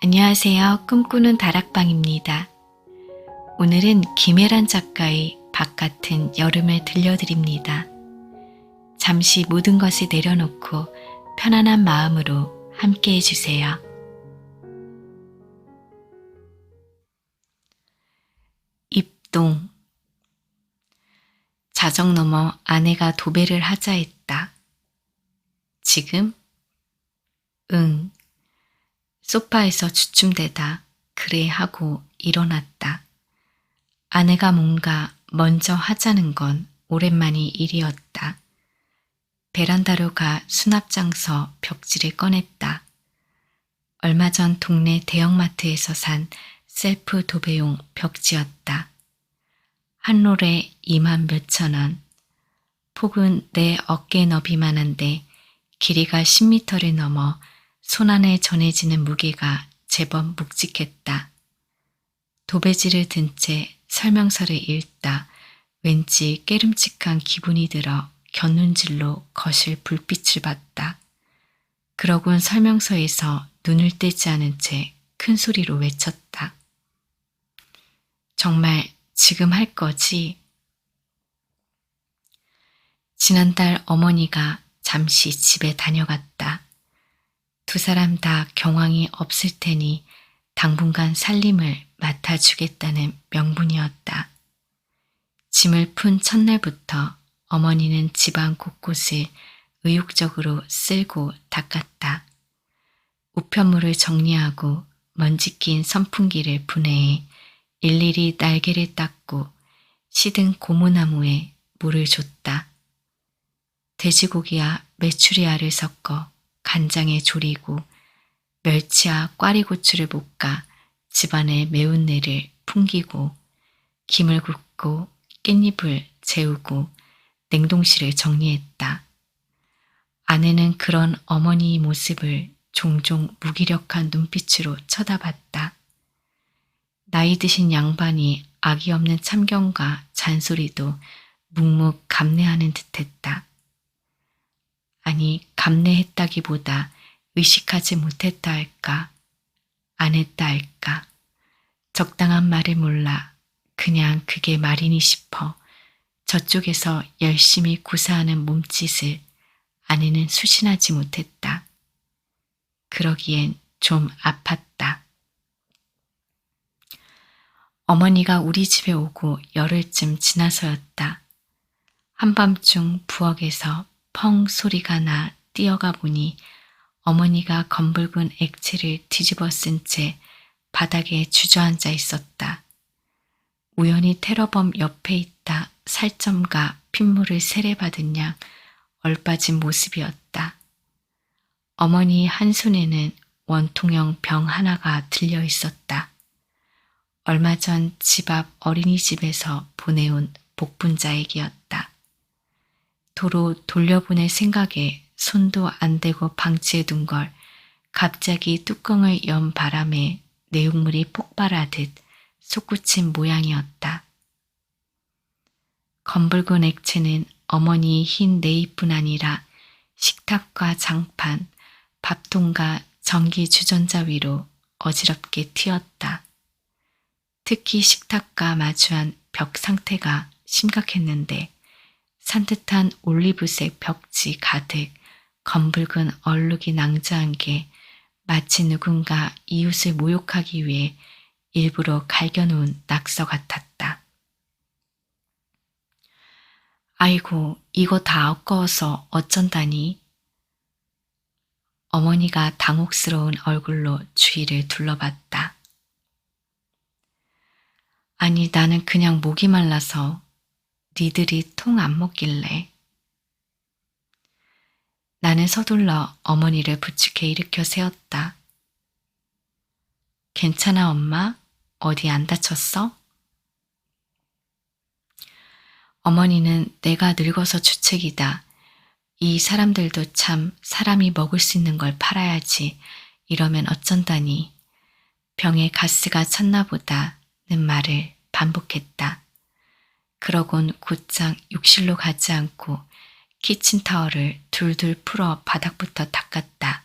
안녕하세요. 꿈꾸는 다락방입니다. 오늘은 김혜란 작가의 바깥은 여름을 들려드립니다. 잠시 모든 것을 내려놓고 편안한 마음으로 함께 해주세요. 입동. 자정 넘어 아내가 도배를 하자 했다. 지금? 응. 소파에서 주춤대다 그래 하고 일어났다. 아내가 뭔가 먼저 하자는 건 오랜만이 일이었다. 베란다로 가 수납장서 벽지를 꺼냈다. 얼마 전 동네 대형마트에서 산 셀프 도배용 벽지였다. 한 롤에 2만 몇천 원. 폭은 내 어깨 너비만한데 길이가 10m를 넘어 손안에 전해지는 무게가 제법 묵직했다. 도배지를 든 채 설명서를 읽다 왠지 깨름칙한 기분이 들어 곁눈질로 거실 불빛을 봤다. 그러곤 설명서에서 눈을 떼지 않은 채 큰 소리로 외쳤다. 정말 지금 할 거지? 지난달 어머니가 잠시 집에 다녀갔다. 두 사람 다 경황이 없을 테니 당분간 살림을 맡아주겠다는 명분이었다. 짐을 푼 첫날부터 어머니는 집안 곳곳을 의욕적으로 쓸고 닦았다. 우편물을 정리하고 먼지 낀 선풍기를 분해해 일일이 날개를 닦고 시든 고무나무에 물을 줬다. 돼지고기와 메추리알을 섞어 간장에 졸이고 멸치와 꽈리고추를 볶아 집안의 매운내를 풍기고 김을 굽고 깻잎을 재우고 냉동실을 정리했다. 아내는 그런 어머니의 모습을 종종 무기력한 눈빛으로 쳐다봤다. 나이 드신 양반이 악이 없는 참견과 잔소리도 묵묵 감내하는 듯했다. 아니, 감내했다기보다 의식하지 못했다 할까, 안 했다 할까, 적당한 말을 몰라 그냥 그게 말이니 싶어 저쪽에서 열심히 구사하는 몸짓을 아내는 수신하지 못했다. 그러기엔 좀 아팠다. 어머니가 우리 집에 오고 열흘쯤 지나서였다. 한밤중 부엌에서 펑 소리가 나 뛰어가 보니 어머니가 검붉은 액체를 뒤집어 쓴 채 바닥에 주저앉아 있었다. 우연히 테러범 옆에 있다 살점과 핏물을 세례받은 양 얼빠진 모습이었다. 어머니 한 손에는 원통형 병 하나가 들려 있었다. 얼마 전 집 앞 어린이집에서 보내온 복분자액이었다. 도로 돌려보낼 생각에 손도 안 대고 방치해 둔 걸 갑자기 뚜껑을 연 바람에 내용물이 폭발하듯 솟구친 모양이었다. 검붉은 액체는 어머니의 흰 네잎뿐 아니라 식탁과 장판, 밥통과 전기 주전자 위로 어지럽게 튀었다. 특히 식탁과 마주한 벽 상태가 심각했는데 산뜻한 올리브색 벽지 가득 검붉은 얼룩이 낭자한 게 마치 누군가 이웃을 모욕하기 위해 일부러 갈겨놓은 낙서 같았다. 아이고, 이거 다 아까워서 어쩐다니? 어머니가 당혹스러운 얼굴로 주위를 둘러봤다. 아니, 나는 그냥 목이 말라서 니들이 통 안 먹길래. 나는 서둘러 어머니를 부축해 일으켜 세웠다. 괜찮아, 엄마? 어디 안 다쳤어? 어머니는 내가 늙어서 주책이다. 이 사람들도 참 사람이 먹을 수 있는 걸 팔아야지. 이러면 어쩐다니. 병에 가스가 찼나 보다는 말을 반복했다. 그러곤 곧장 욕실로 가지 않고 키친타월을 둘둘 풀어 바닥부터 닦았다.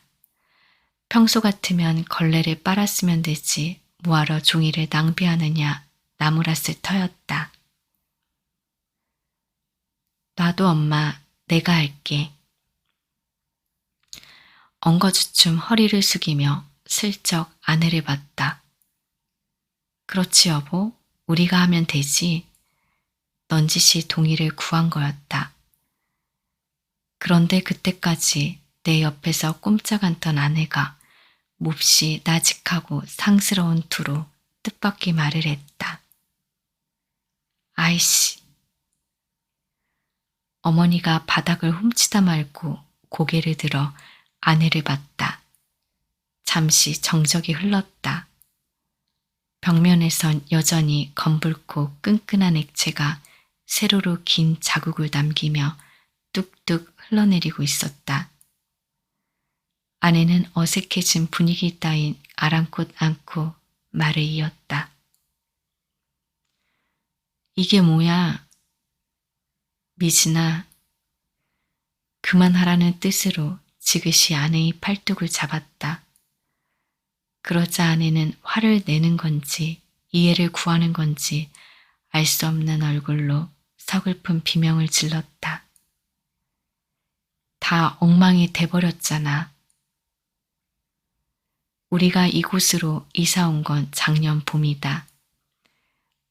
평소 같으면 걸레를 빨았으면 되지 뭐하러 종이를 낭비하느냐 나무랐을 터였다. 놔도 엄마, 내가 할게. 엉거주춤 허리를 숙이며 슬쩍 아내를 봤다. 그렇지 여보, 우리가 하면 되지. 넌지시 동의를 구한 거였다. 그런데 그때까지 내 옆에서 꼼짝 않던 아내가 몹시 나직하고 상스러운 투로 뜻밖의 말을 했다. 아이씨. 어머니가 바닥을 훔치다 말고 고개를 들어 아내를 봤다. 잠시 정적이 흘렀다. 벽면에선 여전히 검붉고 끈끈한 액체가 세로로 긴 자국을 남기며 뚝뚝 흘러내리고 있었다. 아내는 어색해진 분위기 따윈 아랑곳 않고 말을 이었다. 이게 뭐야? 미진아, 그만하라는 뜻으로 지그시 아내의 팔뚝을 잡았다. 그러자 아내는 화를 내는 건지 이해를 구하는 건지 알 수 없는 얼굴로 서글픈 비명을 질렀다. 다 엉망이 돼버렸잖아. 우리가 이곳으로 이사 온 건 작년 봄이다.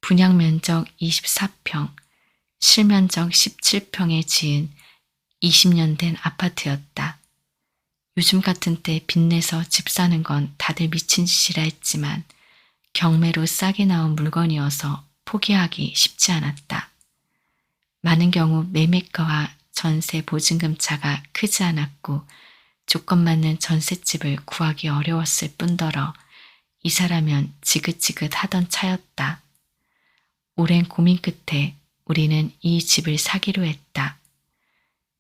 분양 면적 24평, 실면적 17평에 지은 20년 된 아파트였다. 요즘 같은 때 빚내서 집 사는 건 다들 미친 짓이라 했지만 경매로 싸게 나온 물건이어서 포기하기 쉽지 않았다. 많은 경우 매매가와 전세 보증금 차가 크지 않았고 조건 맞는 전셋집을 구하기 어려웠을 뿐더러 이사라면 지긋지긋하던 차였다. 오랜 고민 끝에 우리는 이 집을 사기로 했다.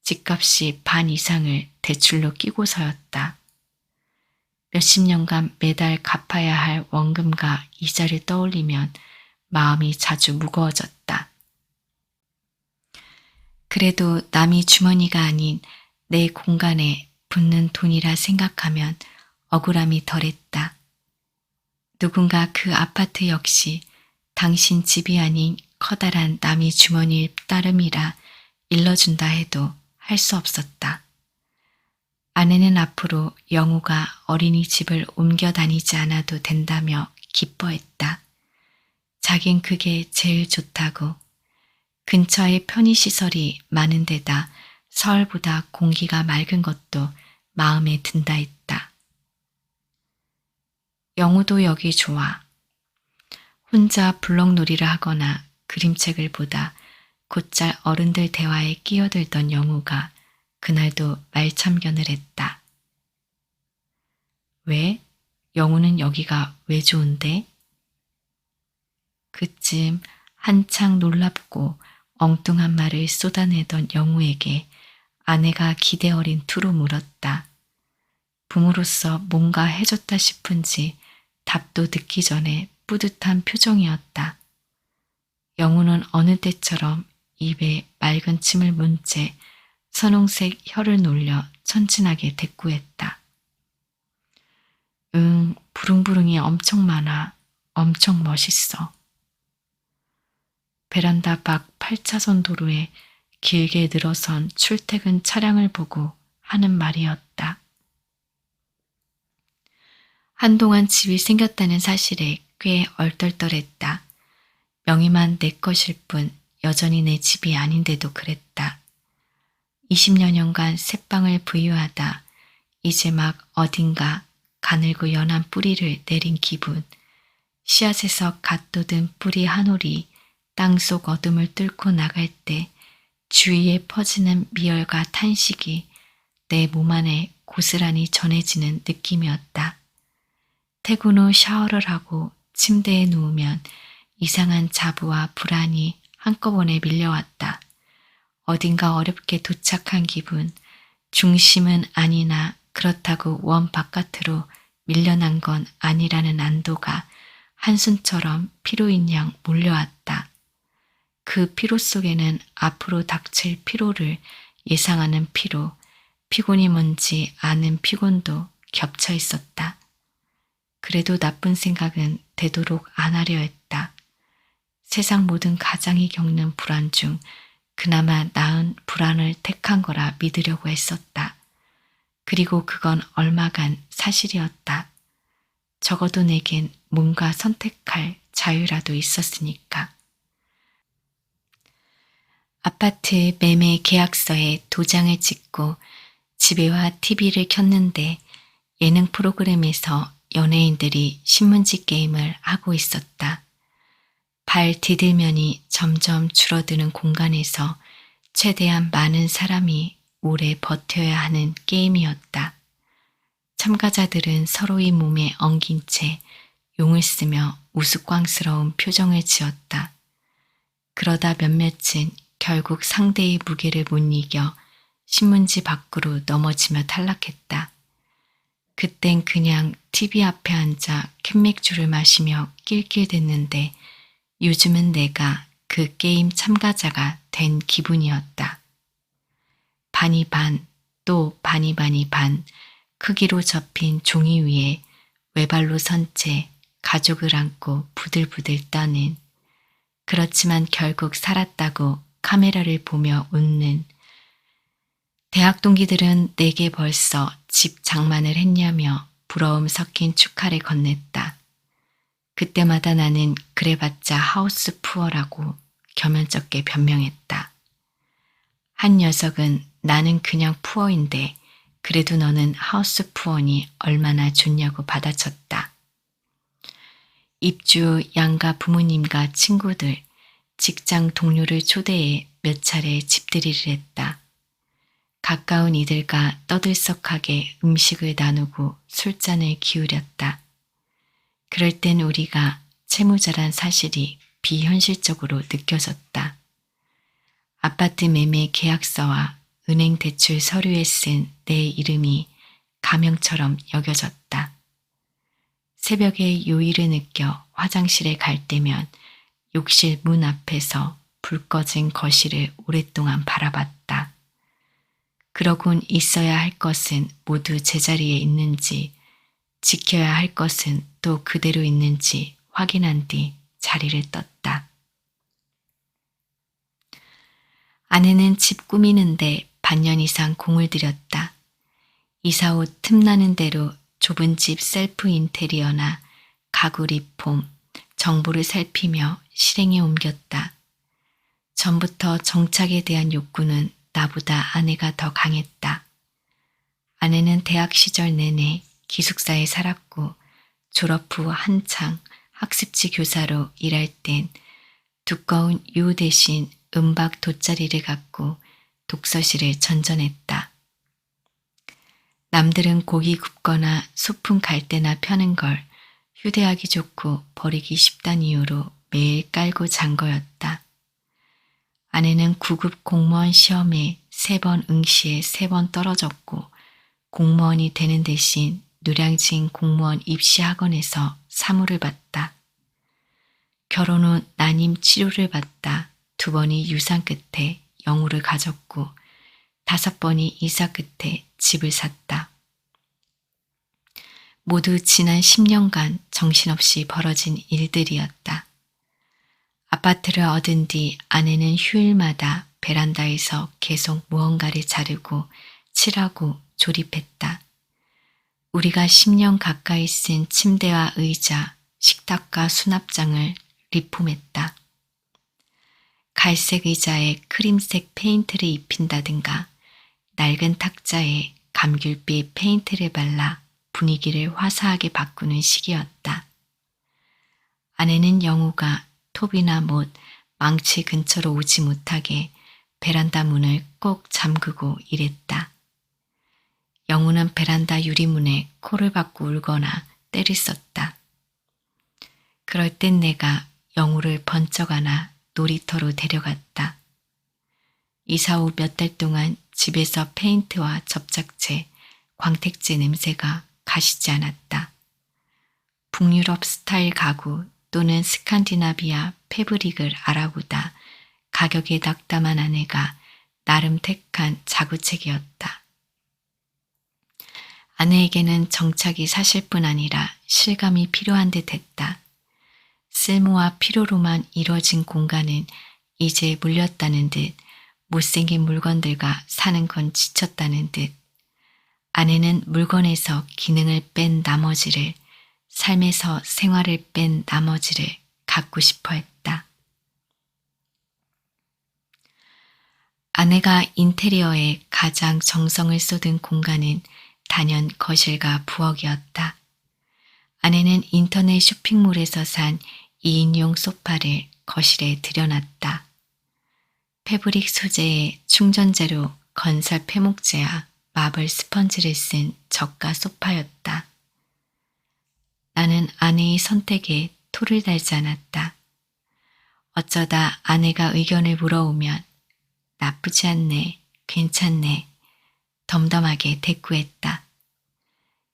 집값이 반 이상을 대출로 끼고서였다. 몇십 년간 매달 갚아야 할 원금과 이자를 떠올리면 마음이 자주 무거워졌다. 그래도 남의 주머니가 아닌 내 공간에 붙는 돈이라 생각하면 억울함이 덜했다. 누군가 그 아파트 역시 당신 집이 아닌 커다란 남의 주머니일 따름이라 일러준다 해도 할 수 없었다. 아내는 앞으로 영우가 어린이집을 옮겨 다니지 않아도 된다며 기뻐했다. 자긴 그게 제일 좋다고. 근처에 편의시설이 많은 데다 서울보다 공기가 맑은 것도 마음에 든다 했다. 영우도 여기 좋아. 혼자 블럭놀이를 하거나 그림책을 보다 곧잘 어른들 대화에 끼어들던 영우가 그날도 말참견을 했다. 왜? 영우는 여기가 왜 좋은데? 그쯤 한창 놀랍고 엉뚱한 말을 쏟아내던 영우에게 아내가 기대 어린 투로 물었다. 부모로서 뭔가 해줬다 싶은지 답도 듣기 전에 뿌듯한 표정이었다. 영우는 어느 때처럼 입에 맑은 침을 문 채 선홍색 혀를 놀려 천진하게 대꾸했다. 부릉부릉이 엄청 많아. 엄청 멋있어. 베란다 밖 8차선 도로에 길게 늘어선 출퇴근 차량을 보고 하는 말이었다. 한동안 집이 생겼다는 사실에 꽤 얼떨떨했다. 명의만 내 것일 뿐 여전히 내 집이 아닌데도 그랬다. 20여 년간 새빵을 부유하다 이제 막 어딘가 가늘고 연한 뿌리를 내린 기분. 씨앗에서 갓 돋은 뿌리 한 올이 땅속 어둠을 뚫고 나갈 때 주위에 퍼지는 미열과 탄식이 내 몸 안에 고스란히 전해지는 느낌이었다. 퇴근 후 샤워를 하고 침대에 누우면 이상한 자부와 불안이 한꺼번에 밀려왔다. 어딘가 어렵게 도착한 기분, 중심은 아니나 그렇다고 원 바깥으로 밀려난 건 아니라는 안도가 한숨처럼 피로인 양 몰려왔다. 그 피로 속에는 앞으로 닥칠 피로를 예상하는 피로, 피곤이 뭔지 아는 피곤도 겹쳐 있었다. 그래도 나쁜 생각은 되도록 안 하려 했다. 세상 모든 가장이 겪는 불안 중 그나마 나은 불안을 택한 거라 믿으려고 했었다. 그리고 그건 얼마간 사실이었다. 적어도 내겐 뭔가 선택할 자유라도 있었으니까. 아파트 매매 계약서에 도장을 찍고 집에 와 TV를 켰는데 예능 프로그램에서 연예인들이 신문지 게임을 하고 있었다. 발 디딜면이 점점 줄어드는 공간에서 최대한 많은 사람이 오래 버텨야 하는 게임이었다. 참가자들은 서로의 몸에 엉긴 채 용을 쓰며 우스꽝스러운 표정을 지었다. 그러다 몇몇은 결국 상대의 무게를 못 이겨 신문지 밖으로 넘어지며 탈락했다. 그땐 그냥 TV 앞에 앉아 캔맥주를 마시며 낄낄댔는데 요즘은 내가 그 게임 참가자가 된 기분이었다. 반이 반, 또 반이 반, 크기로 접힌 종이 위에 외발로 선 채 가족을 안고 부들부들 떠는, 그렇지만 결국 살았다고 카메라를 보며 웃는, 대학 동기들은 내게 벌써 집 장만을 했냐며 부러움 섞인 축하를 건넸다. 그때마다 나는 그래봤자 하우스 푸어라고 겸연쩍게 변명했다. 한 녀석은 나는 그냥 푸어인데 그래도 너는 하우스 푸어니 얼마나 좋냐고 받아쳤다. 입주 양가 부모님과 친구들, 직장 동료를 초대해 몇 차례 집들이를 했다. 가까운 이들과 떠들썩하게 음식을 나누고 술잔을 기울였다. 그럴 땐 우리가 채무자란 사실이 비현실적으로 느껴졌다. 아파트 매매 계약서와 은행 대출 서류에 쓴 내 이름이 가명처럼 여겨졌다. 새벽에 요일을 느껴 화장실에 갈 때면 욕실 문 앞에서 불 꺼진 거실을 오랫동안 바라봤다. 그러곤 있어야 할 것은 모두 제자리에 있는지, 지켜야 할 것은 또 그대로 있는지 확인한 뒤 자리를 떴다. 아내는 집 꾸미는데 반년 이상 공을 들였다. 이사 후 틈나는 대로 좁은 집 셀프 인테리어나 가구 리폼, 정보를 살피며 실행에 옮겼다. 전부터 정착에 대한 욕구는 나보다 아내가 더 강했다. 아내는 대학 시절 내내 기숙사에 살았고 졸업 후 한창 학습지 교사로 일할 땐 두꺼운 유 대신 은박 돗자리를 갖고 독서실을 전전했다. 남들은 고기 굽거나 소품 갈대나 펴는 걸 휴대하기 좋고 버리기 쉽다는 이유로 매일 깔고 잔 거였다. 아내는 9급 공무원 시험에 3번 응시에 3번 떨어졌고 공무원이 되는 대신 노량진 공무원 입시학원에서 사무를 받다. 결혼 후 난임 치료를 받다 2번이 유산 끝에 영우를 가졌고 5번이 이사 끝에 집을 샀다. 모두 지난 10년간 정신없이 벌어진 일들이었다. 아파트를 얻은 뒤 아내는 휴일마다 베란다에서 계속 무언가를 자르고 칠하고 조립했다. 우리가 10년 가까이 쓴 침대와 의자, 식탁과 수납장을 리폼했다. 갈색 의자에 크림색 페인트를 입힌다든가 낡은 탁자에 감귤빛 페인트를 발라 분위기를 화사하게 바꾸는 시기였다. 아내는 영우가 톱이나 못, 망치 근처로 오지 못하게 베란다 문을 꼭 잠그고 일했다. 영우는 베란다 유리문에 코를 박고 울거나 때를 썼다. 그럴 땐 내가 영우를 번쩍 안아 놀이터로 데려갔다. 이사 후 몇 달 동안 집에서 페인트와 접착제, 광택제 냄새가 가시지 않았다. 북유럽 스타일 가구 또는 스칸디나비아 패브릭을 알아보다 가격에 낙담한 아내가 나름 택한 자구책이었다. 아내에게는 정착이 사실뿐 아니라 실감이 필요한 듯 했다. 쓸모와 필요로만 이루어진 공간은 이제 물렸다는 듯, 못생긴 물건들과 사는 건 지쳤다는 듯, 아내는 물건에서 기능을 뺀 나머지를, 삶에서 생활을 뺀 나머지를 갖고 싶어 했다. 아내가 인테리어에 가장 정성을 쏟은 공간은 단연 거실과 부엌이었다. 아내는 인터넷 쇼핑몰에서 산 2인용 소파를 거실에 들여놨다. 패브릭 소재의 충전재로 건설 폐목재와 마블 스펀지를 쓴 저가 소파였다. 나는 아내의 선택에 토를 달지 않았다. 어쩌다 아내가 의견을 물어오면 나쁘지 않네, 괜찮네, 덤덤하게 대꾸했다.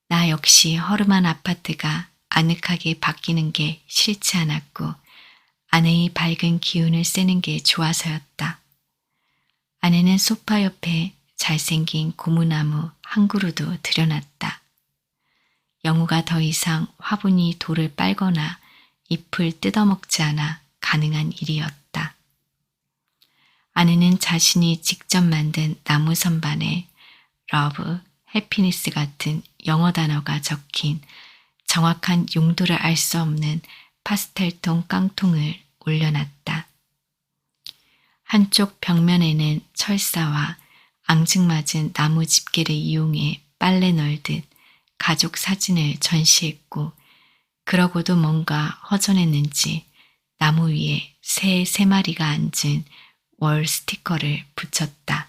나 역시 허름한 아파트가 아늑하게 바뀌는 게 싫지 않았고 아내의 밝은 기운을 쐬는 게 좋아서였다. 아내는 소파 옆에 잘생긴 고무나무 한 그루도 들여놨다. 영우가 더 이상 화분이 돌을 빨거나 잎을 뜯어먹지 않아 가능한 일이었다. 아내는 자신이 직접 만든 나무 선반에 러브, 해피니스 같은 영어 단어가 적힌 정확한 용도를 알 수 없는 파스텔톤 깡통을 올려놨다. 한쪽 벽면에는 철사와 앙증맞은 나무 집게를 이용해 빨래 널듯 가족 사진을 전시했고 그러고도 뭔가 허전했는지 나무 위에 새 3마리가 앉은 월 스티커를 붙였다.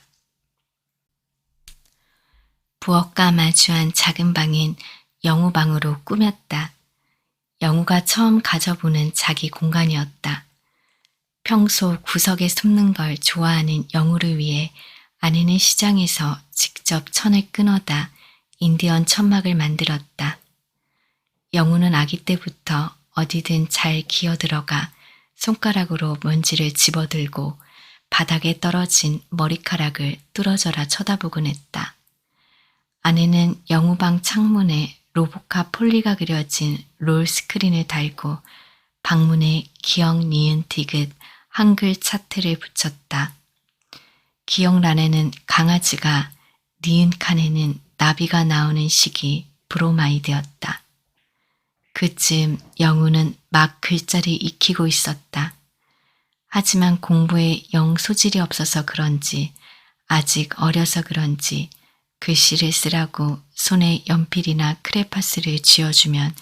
부엌과 마주한 작은 방인 영우 방으로 꾸몄다. 영우가 처음 가져보는 자기 공간이었다. 평소 구석에 숨는 걸 좋아하는 영우를 위해 아내는 시장에서 직접 천을 끊어다 인디언 천막을 만들었다. 영우는 아기 때부터 어디든 잘 기어들어가 손가락으로 먼지를 집어들고 바닥에 떨어진 머리카락을 뚫어져라 쳐다보곤 했다. 아내는 영우방 창문에 로보카 폴리가 그려진 롤 스크린을 달고 방문에 기억 니은 디귿 한글 차트를 붙였다. 기억란에는 강아지가 니은 칸에는 나비가 나오는 식이 브로마이드였다. 그쯤 영우는 막 글자를 익히고 있었다. 하지만 공부에 영 소질이 없어서 그런지 아직 어려서 그런지 글씨를 쓰라고 손에 연필이나 크레파스를 쥐어주면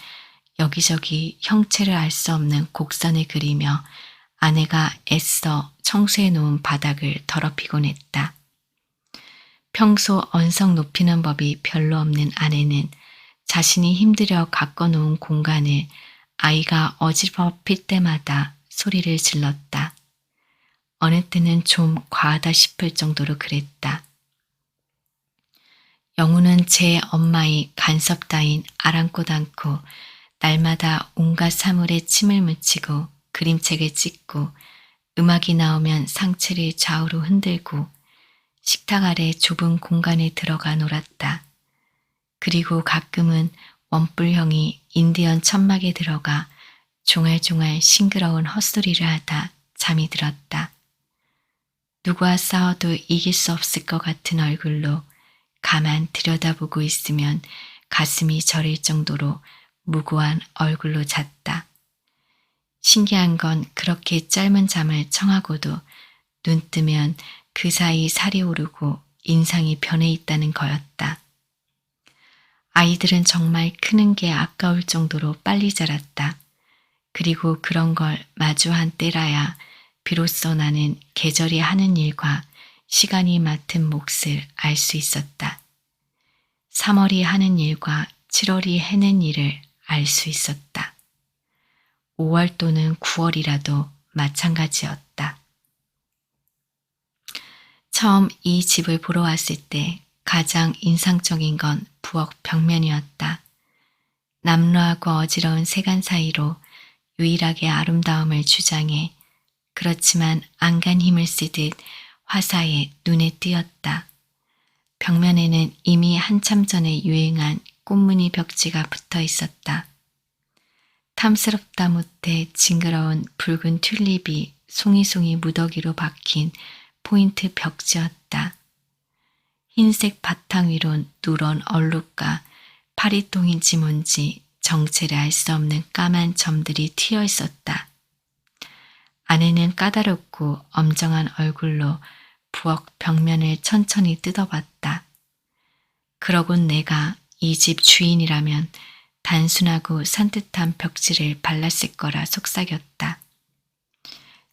여기저기 형체를 알 수 없는 곡선을 그리며 아내가 애써 청소해 놓은 바닥을 더럽히곤 했다. 평소 언성 높이는 법이 별로 없는 아내는 자신이 힘들여 가꿔놓은 공간을 아이가 어지럽힐 때마다 소리를 질렀다. 어느 때는 좀 과하다 싶을 정도로 그랬다. 영우는 제 엄마의 간섭 따윈 아랑곳 않고 날마다 온갖 사물에 침을 묻히고 그림책을 찍고 음악이 나오면 상체를 좌우로 흔들고 식탁 아래 좁은 공간에 들어가 놀았다. 그리고 가끔은 원뿔형이 인디언 천막에 들어가 종알종알 싱그러운 헛소리를 하다 잠이 들었다. 누구와 싸워도 이길 수 없을 것 같은 얼굴로 가만 들여다보고 있으면 가슴이 저릴 정도로 무고한 얼굴로 잤다. 신기한 건 그렇게 짧은 잠을 청하고도 눈 뜨면 그 사이 살이 오르고 인상이 변해 있다는 거였다. 아이들은 정말 크는 게 아까울 정도로 빨리 자랐다. 그리고 그런 걸 마주한 때라야 비로소 나는 계절이 하는 일과 시간이 맡은 몫을 알 수 있었다. 3월이 하는 일과 7월이 해낸 일을 알 수 있었다. 5월 또는 9월이라도 마찬가지였다. 처음 이 집을 보러 왔을 때 가장 인상적인 건 부엌 벽면이었다. 남루하고 어지러운 세간 사이로 유일하게 아름다움을 주장해 그렇지만 안간 힘을 쓰듯 화사에 눈에 띄었다. 벽면에는 이미 한참 전에 유행한 꽃무늬 벽지가 붙어 있었다. 탐스럽다 못해 징그러운 붉은 튤립이 송이송이 무더기로 박힌 포인트 벽지였다. 흰색 바탕 위론 누런 얼룩과 파리똥인지 뭔지 정체를 알 수 없는 까만 점들이 튀어 있었다. 아내는 까다롭고 엄정한 얼굴로 부엌 벽면을 천천히 뜯어봤다. 그러곤 내가 이 집 주인이라면 단순하고 산뜻한 벽지를 발랐을 거라 속삭였다.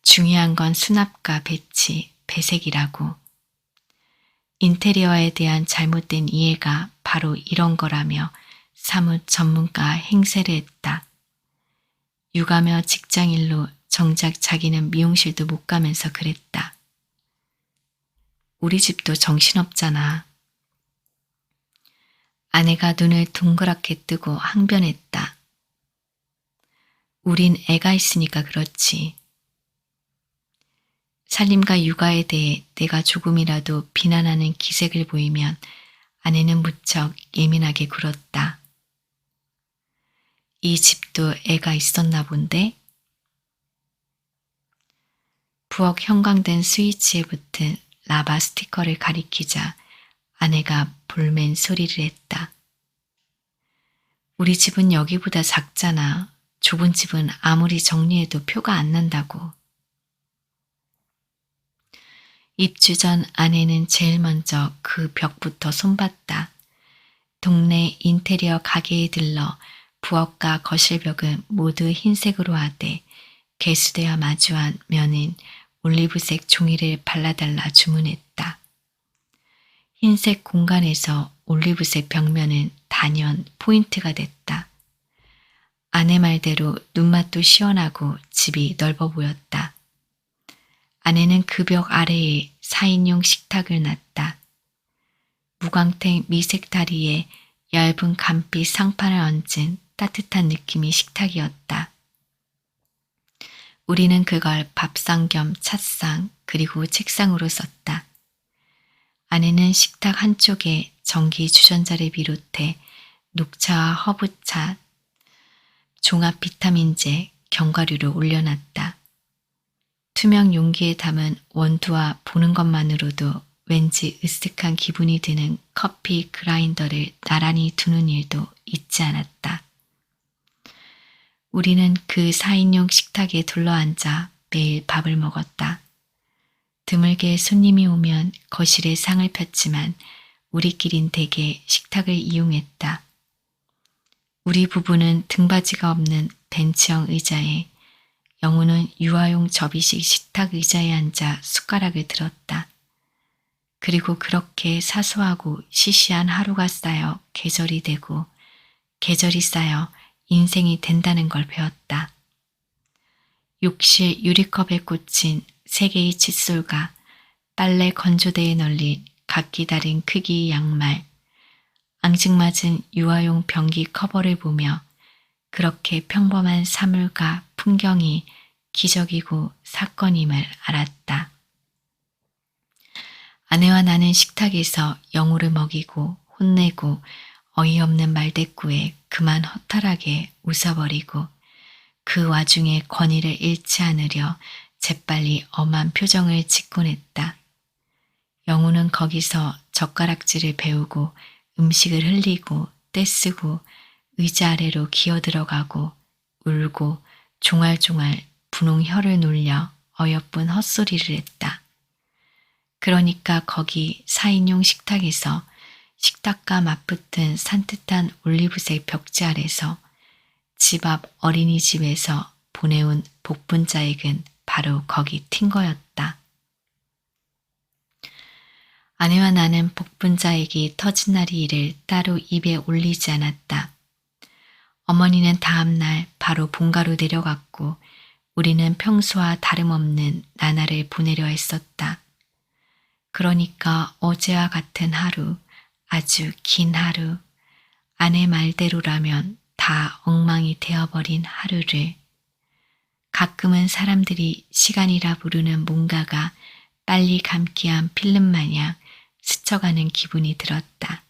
중요한 건 수납과 배치, 배색이라고. 인테리어에 대한 잘못된 이해가 바로 이런 거라며 사뭇 전문가 행세를 했다. 육아며 직장일로 정작 자기는 미용실도 못 가면서 그랬다. 우리 집도 정신없잖아. 아내가 눈을 동그랗게 뜨고 항변했다. 우린 애가 있으니까 그렇지. 살림과 육아에 대해 내가 조금이라도 비난하는 기색을 보이면 아내는 무척 예민하게 굴었다. 이 집도 애가 있었나 본데? 부엌 형광등 스위치에 붙은 라바 스티커를 가리키자 아내가 볼멘 소리를 했다. 우리 집은 여기보다 작잖아. 좁은 집은 아무리 정리해도 표가 안 난다고. 입주 전 아내는 제일 먼저 그 벽부터 손봤다. 동네 인테리어 가게에 들러 부엌과 거실벽은 모두 흰색으로 하되 개수대와 마주한 면은 올리브색 종이를 발라달라 주문했다. 흰색 공간에서 올리브색 벽면은 단연 포인트가 됐다. 아내 말대로 눈맛도 시원하고 집이 넓어 보였다. 아내는 그 벽 아래에 4인용 식탁을 놨다. 무광택 미색 다리에 얇은 감빛 상판을 얹은 따뜻한 느낌의 식탁이었다. 우리는 그걸 밥상 겸 찻상 그리고 책상으로 썼다. 아내는 식탁 한쪽에 전기 주전자를 비롯해 녹차와 허브차, 종합 비타민제, 견과류를 올려놨다. 투명 용기에 담은 원두와 보는 것만으로도 왠지 으쓱한 기분이 드는 커피 그라인더를 나란히 두는 일도 있지 않았다. 우리는 그 4인용 식탁에 둘러앉아 매일 밥을 먹었다. 드물게 손님이 오면 거실에 상을 폈지만 우리끼린 대개 식탁을 이용했다. 우리 부부는 등받이가 없는 벤치형 의자에 영우는 유아용 접이식 식탁 의자에 앉아 숟가락을 들었다. 그리고 그렇게 사소하고 시시한 하루가 쌓여 계절이 되고 계절이 쌓여 인생이 된다는 걸 배웠다. 욕실 유리컵에 꽂힌 3개의 칫솔과 빨래 건조대에 널린 각기 다른 크기의 양말, 앙증맞은 유아용 변기 커버를 보며 그렇게 평범한 사물과 풍경이 기적이고 사건임을 알았다. 아내와 나는 식탁에서 영우를 먹이고 혼내고 어이없는 말대꾸에 그만 허탈하게 웃어버리고 그 와중에 권위를 잃지 않으려 재빨리 엄한 표정을 짓곤 했다. 영우는 거기서 젓가락질을 배우고 음식을 흘리고 떼쓰고 의자 아래로 기어들어가고 울고 종알종알 분홍 혀를 놀려 어여쁜 헛소리를 했다. 그러니까 거기 4인용 식탁에서 식탁과 맞붙은 산뜻한 올리브색 벽지 아래서 집 앞 어린이집에서 보내온 복분자액은 바로 거기 튄 거였다. 아내와 나는 복분자액이 터진 날이 이를 따로 입에 올리지 않았다. 어머니는 다음 날 바로 본가로 내려갔고 우리는 평소와 다름없는 나날을 보내려 했었다. 그러니까 어제와 같은 하루, 아주 긴 하루, 아내 말대로라면 다 엉망이 되어버린 하루를 가끔은 사람들이 시간이라 부르는 뭔가가 빨리 감기한 필름 마냥 스쳐가는 기분이 들었다.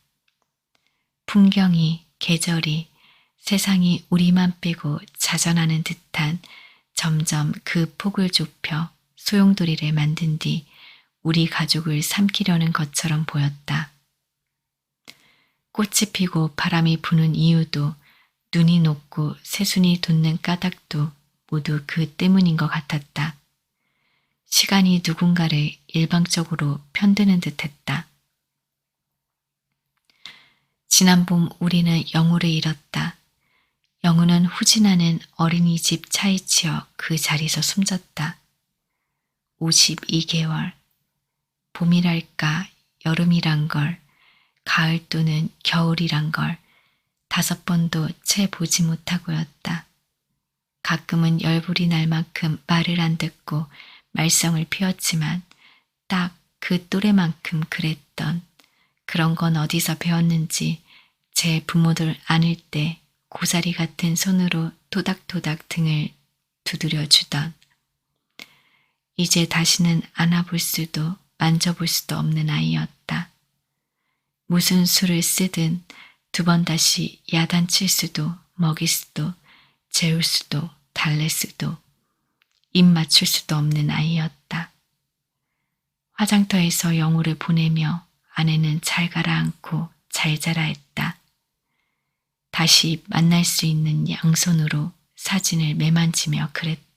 풍경이, 계절이, 세상이 우리만 빼고 자전하는 듯한 점점 그 폭을 좁혀 소용돌이를 만든 뒤 우리 가족을 삼키려는 것처럼 보였다. 꽃이 피고 바람이 부는 이유도 눈이 녹고 새순이 돋는 까닭도 모두 그 때문인 것 같았다. 시간이 누군가를 일방적으로 편드는 듯했다. 지난 봄 우리는 영우를 잃었다. 영우는 후진하는 어린이집 차에 치여 그 자리에서 숨졌다. 52개월. 봄이랄까 여름이란 걸, 가을 또는 겨울이란 걸 5번도 채 보지 못하고였다. 가끔은 열불이 날 만큼 말을 안 듣고 말썽을 피웠지만 딱 그 또래만큼 그랬던 그런 건 어디서 배웠는지 제 부모들 안을 때 고사리 같은 손으로 토닥토닥 등을 두드려 주던 이제 다시는 안아볼 수도 만져볼 수도 없는 아이였다. 무슨 수를 쓰든 2번 다시 야단칠 수도 먹일 수도 재울 수도 달랠 수도 입 맞출 수도 없는 아이였다. 화장터에서 영우를 보내며 아내는 잘 가라앉고 잘 자라 했다. 다시 만날 수 있는 양손으로 사진을 매만지며 그랬다.